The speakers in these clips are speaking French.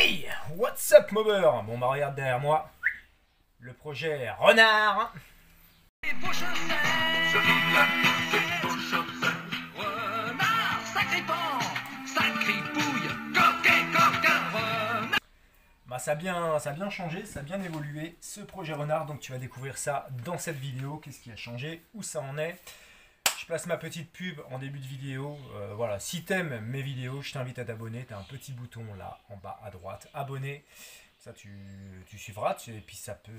Hey, what's up mover? Bon bah regarde derrière moi, le projet Renard. Bah ça a bien changé, ça a bien évolué ce projet Renard, donc tu vas découvrir ça dans cette vidéo, qu'est-ce qui a changé, où ça en est. Je place ma petite pub en début de vidéo. Voilà, si t'aimes mes vidéos, je t'invite à t'abonner. Tu as un petit bouton là en bas à droite, abonner. Ça tu suivras et puis ça peut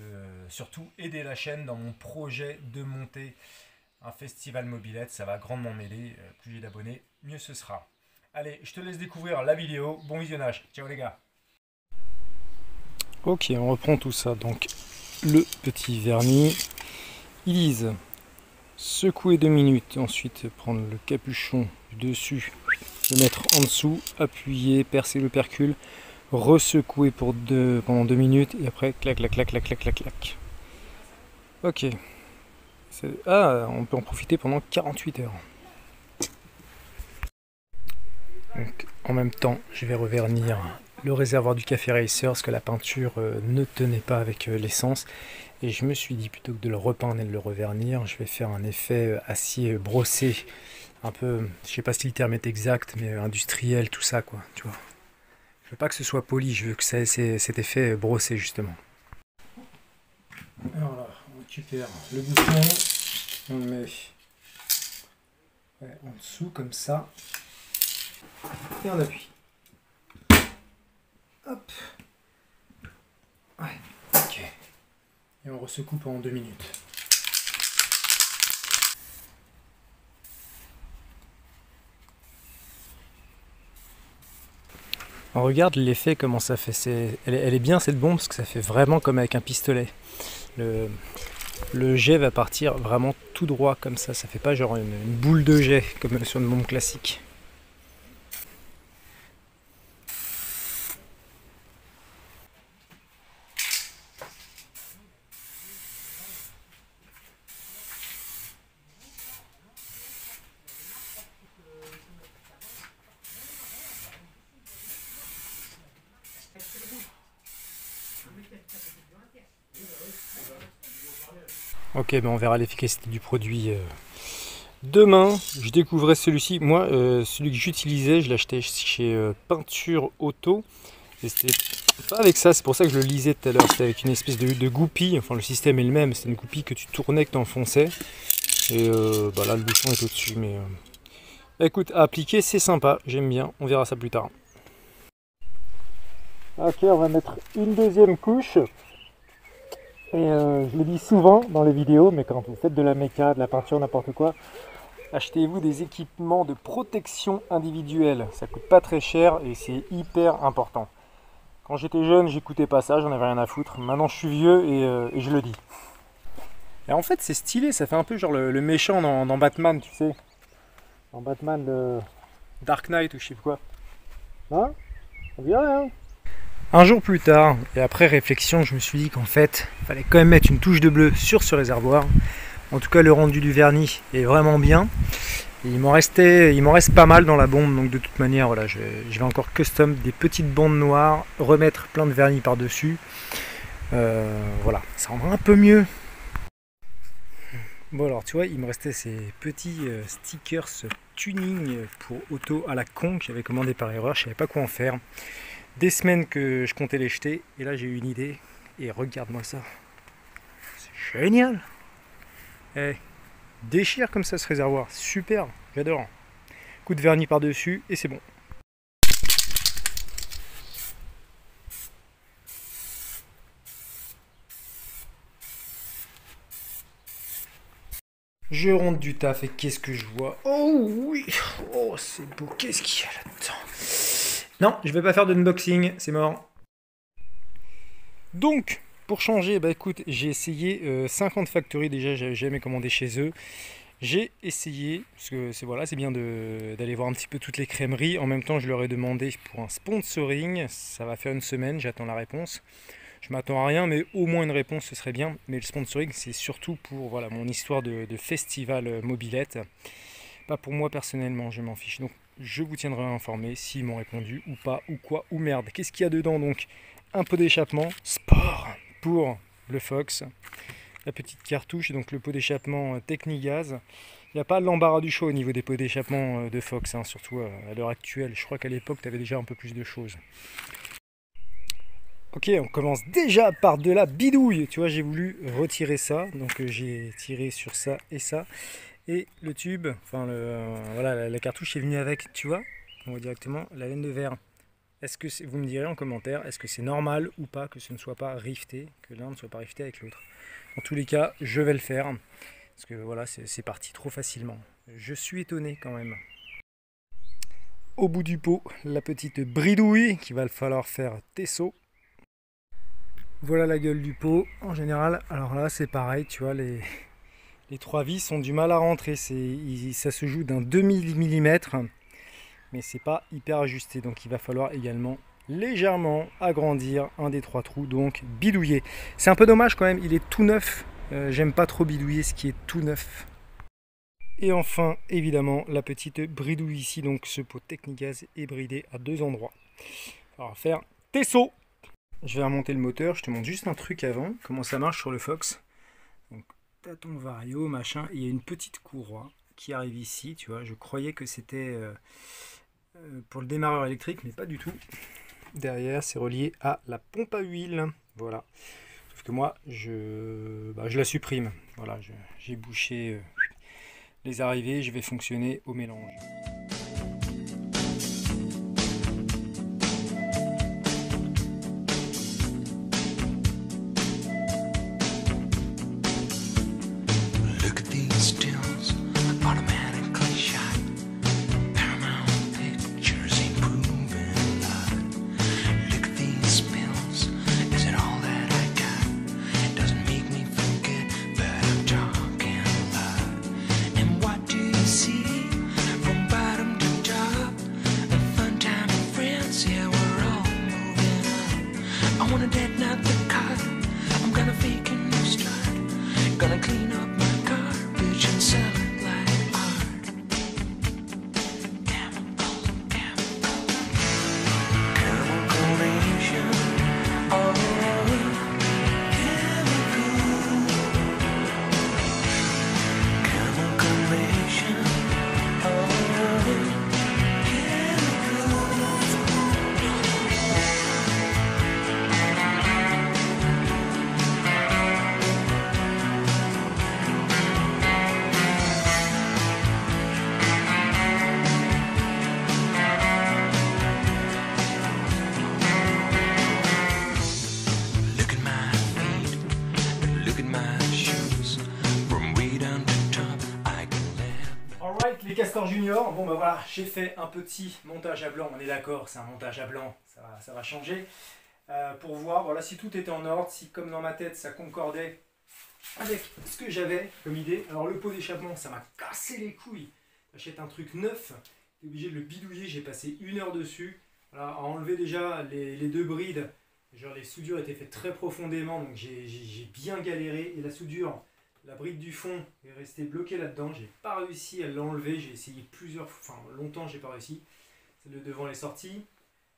surtout aider la chaîne dans mon projet de monter un festival mobilette. Ça va grandement m'aider. Plus j'ai d'abonnés, mieux ce sera. Allez, je te laisse découvrir la vidéo. Bon visionnage. Ciao les gars. Ok, on reprend tout ça. Donc le petit vernis, Elise. Secouer 2 minutes, ensuite prendre le capuchon du dessus, le mettre en dessous, appuyer, percer le percule, ressecouer pendant 2 minutes et après clac clac clac clac clac clac clac. Ok. On peut en profiter pendant 48 heures. Donc, en même temps, je vais revernir le réservoir du Café Racer parce que la peinture ne tenait pas avec l'essence. Et je me suis dit, plutôt que de le repeindre et de le revernir, je vais faire un effet acier brossé, un peu, je sais pas si le terme est exact, mais industriel, tout ça, quoi, tu vois. Je veux pas que ce soit poli, je veux que ça ait cet effet brossé, justement. Alors là, on récupère le bouchon, on le met en dessous, comme ça, et on appuie. Hop. Ouais, ok. Et on ressecoue pendant 2 minutes. On regarde l'effet, comment ça fait. Elle est bien cette bombe parce que ça fait vraiment comme avec un pistolet. Le jet va partir vraiment tout droit comme ça. Ça fait pas genre une boule de jet comme sur une bombe classique. Ok, ben on verra l'efficacité du produit demain. Je découvrais celui-ci. Moi, celui que j'utilisais, je l'achetais chez Peinture Auto. Et c'était pas avec ça, c'est pour ça que je le lisais tout à l'heure. C'était avec une espèce de goupille. Enfin, le système est le même. C'était une goupille que tu tournais, que tu enfonçais. Et bah là, le bouchon est au-dessus. Mais écoute, à appliquer, c'est sympa. J'aime bien. On verra ça plus tard. Ok, on va mettre une deuxième couche. Et je le dis souvent dans les vidéos, mais quand vous faites de la méca, de la peinture, n'importe quoi, achetez-vous des équipements de protection individuelle. Ça coûte pas très cher et c'est hyper important. Quand j'étais jeune, j'écoutais pas ça, j'en avais rien à foutre. Maintenant, je suis vieux et je le dis. Et en fait, c'est stylé, ça fait un peu genre le méchant dans Batman, tu sais. Dans Batman de Dark Knight ou je sais pas quoi. Hein? On dirait, hein? Un jour plus tard, et après réflexion, je me suis dit qu'en fait, il fallait quand même mettre une touche de bleu sur ce réservoir. En tout cas, le rendu du vernis est vraiment bien. Et il m'en reste pas mal dans la bombe, donc de toute manière, voilà, je vais encore custom des petites bandes noires, remettre plein de vernis par-dessus. Voilà, ça rendra un peu mieux. Bon alors, tu vois, il me restait ces petits stickers tuning pour auto à la con que j'avais commandé par erreur, je savais pas quoi en faire. Des semaines que je comptais les jeter et là j'ai eu une idée et regarde-moi ça, c'est génial. Déchire comme ça ce réservoir, super, j'adore. Coup de vernis par dessus et c'est bon. Je rentre du taf et qu'est-ce que je vois? Oh oui, oh c'est beau, qu'est-ce qu'il y a là-dedans? Non, je vais pas faire d'unboxing, c'est mort. Donc, pour changer, bah écoute, j'ai essayé 50 Factory déjà, j'avais jamais commandé chez eux. J'ai essayé, parce que c'est bien d'aller voir un petit peu toutes les crèmeries. En même temps, je leur ai demandé pour un sponsoring, ça va faire une semaine, j'attends la réponse. Je m'attends à rien, mais au moins une réponse, ce serait bien. Mais le sponsoring, c'est surtout pour voilà, mon histoire de festival mobilette. Pas pour moi personnellement, je m'en fiche. Donc je vous tiendrai informé s'ils m'ont répondu ou pas, ou quoi, ou merde. Qu'est-ce qu'il y a dedans donc? Un pot d'échappement sport pour le Fox, la petite cartouche, donc le pot d'échappement Technigaz. Il n'y a pas l'embarras du choix au niveau des pots d'échappement de Fox, hein, surtout à l'heure actuelle. Je crois qu'à l'époque, tu avais déjà un peu plus de choses. Ok, on commence déjà par de la bidouille. Tu vois, j'ai voulu retirer ça, donc j'ai tiré sur ça et ça. Et le tube, enfin voilà, la cartouche est venue avec, tu vois, on voit directement la laine de verre. Est-ce que vous me direz en commentaire, est-ce que c'est normal ou pas que ce ne soit pas rifté, que l'un ne soit pas rifté avec l'autre? En tous les cas, je vais le faire, parce que voilà, c'est parti trop facilement. Je suis étonné quand même. Au bout du pot, la petite bridouille qu'il va falloir faire tesseau. Voilà la gueule du pot. En général, alors là c'est pareil, tu vois, les 3 vis ont du mal à rentrer. Ça se joue d'un demi-millimètre, mais c'est pas hyper ajusté. Donc il va falloir également légèrement agrandir un des 3 trous, donc bidouiller. C'est un peu dommage quand même, il est tout neuf. J'aime pas trop bidouiller ce qui est tout neuf. Et enfin, évidemment, la petite bridouille ici. Donc ce pot Technigaz est bridé à 2 endroits. On va faire tesseau. Je vais remonter le moteur, je te montre juste un truc avant, comment ça marche sur le Fox. Donc, t'as ton vario, machin, et il y a une petite courroie qui arrive ici, tu vois. Je croyais que c'était pour le démarreur électrique, mais pas du tout. Derrière, c'est relié à la pompe à huile, voilà. Sauf que moi, je la supprime. Voilà, j'ai bouché les arrivées, je vais fonctionner au mélange. Les Castors Junior, bon bah voilà, j'ai fait un petit montage à blanc, on est d'accord, c'est un montage à blanc, ça va changer. Pour voir, voilà, si tout était en ordre, si comme dans ma tête ça concordait avec ce que j'avais comme idée. Alors le pot d'échappement, ça m'a cassé les couilles. J'achète un truc neuf, t'es obligé de le bidouiller, j'ai passé 1 heure dessus. Voilà, à enlever déjà les 2 brides, genre les soudures étaient faites très profondément, donc j'ai bien galéré. Et la soudure, la bride du fond est restée bloquée là-dedans, j'ai pas réussi à l'enlever, j'ai essayé longtemps j'ai pas réussi. Celle de devant est sortie.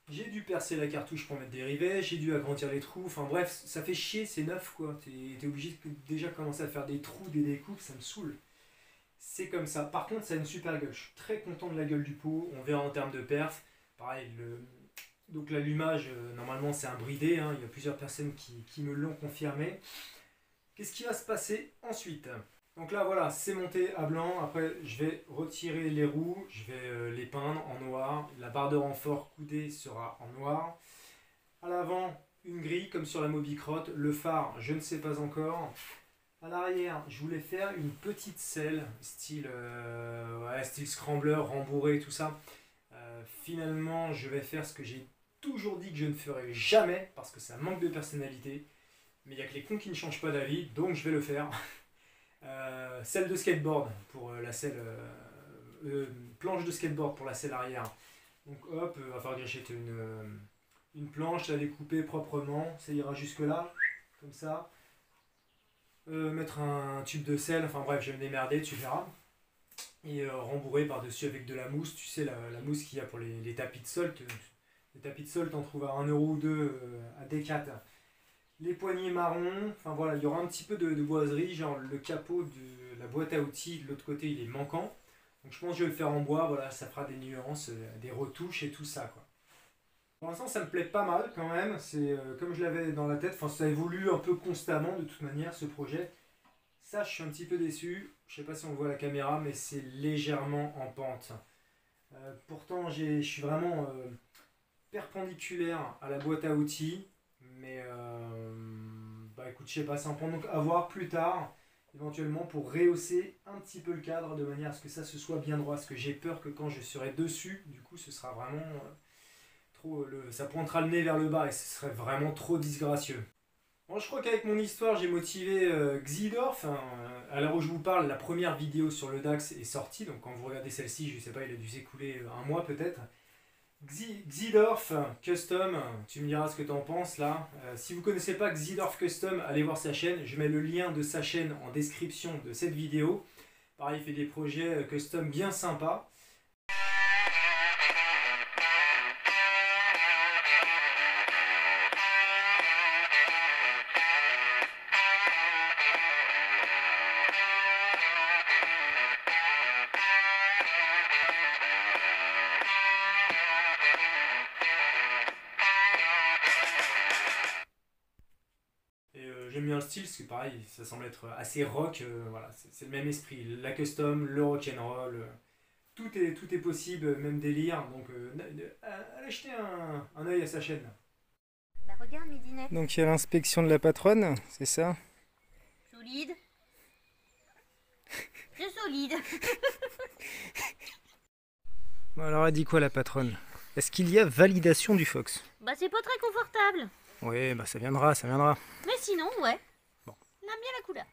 J'ai dû percer la cartouche pour mettre des rivets, j'ai dû agrandir les trous, enfin bref, ça fait chier, c'est neuf quoi. T'es obligé de déjà commencer à faire des trous, des découpes, ça me saoule. C'est comme ça. Par contre, ça a une super gueule, je suis très content de la gueule du pot, on verra en termes de perf. Pareil, donc l'allumage, normalement c'est un bridé, hein. Il y a plusieurs personnes qui me l'ont confirmé. Qu'est-ce qui va se passer ensuite? Donc là voilà, c'est monté à blanc, après je vais retirer les roues, je vais les peindre en noir, la barre de renfort coudée sera en noir. À l'avant, une grille comme sur la Mobicrotte, le phare je ne sais pas encore. À l'arrière, je voulais faire une petite selle, style scrambler, rembourré, tout ça. Finalement, je vais faire ce que j'ai toujours dit que je ne ferai jamais, parce que ça manque de personnalité. Mais il n'y a que les cons qui ne changent pas d'avis, donc je vais le faire. Selle de skateboard pour la selle, planche de skateboard pour la selle arrière. Donc hop, il va falloir que j'achète une planche, la découper proprement, ça ira jusque là, comme ça. Mettre un tube de sel, enfin bref, je vais me démerder, tu verras. et rembourré par-dessus avec de la mousse, tu sais, la mousse qu'il y a pour les tapis de sol. Les tapis de sol, t'en trouves à 1 euro ou 2 à Decat. Les poignées marron, enfin voilà, il y aura un petit peu de boiserie, genre le capot de la boîte à outils, de l'autre côté il est manquant. Donc je pense que je vais le faire en bois, voilà, ça fera des nuances, des retouches et tout ça, quoi. Pour l'instant ça me plaît pas mal quand même, c'est comme je l'avais dans la tête, enfin ça évolue un peu constamment de toute manière ce projet. Ça je suis un petit peu déçu, je sais pas si on voit à la caméra mais c'est légèrement en pente. Pourtant je suis vraiment perpendiculaire à la boîte à outils, mais bah écoute, je sais pas, c'est un point donc à voir plus tard, éventuellement pour rehausser un petit peu le cadre de manière à ce que ça se soit bien droit, parce que j'ai peur que quand je serai dessus, du coup ce sera vraiment trop, ça pointera le nez vers le bas et ce serait vraiment trop disgracieux. Bon, je crois qu'avec mon histoire, j'ai motivé Xidorf. Hein, à l'heure où je vous parle, la première vidéo sur le DAX est sortie, donc quand vous regardez celle-ci, je sais pas, il a dû s'écouler un mois peut-être. Xidorf Custom, tu me diras ce que tu en penses là. Si vous ne connaissez pas Xidorf Custom, allez voir sa chaîne. Je mets le lien de sa chaîne en description de cette vidéo. Pareil, il fait des projets custom bien sympas. J'aime bien le style, parce que pareil, ça semble être assez rock, voilà, c'est le même esprit. La custom, le rock'n'roll, tout est possible, même délire. Donc allez jeter un œil à sa chaîne. Bah regarde mes dinettes. Donc il y a l'inspection de la patronne, c'est ça? Solide. C'est solide. Bon, alors elle dit quoi la patronne? Est-ce qu'il y a validation du Fox? Bah c'est pas très confortable. Oui, bah ça viendra, ça viendra. Mais sinon, ouais. Bon. On aime bien la couleur.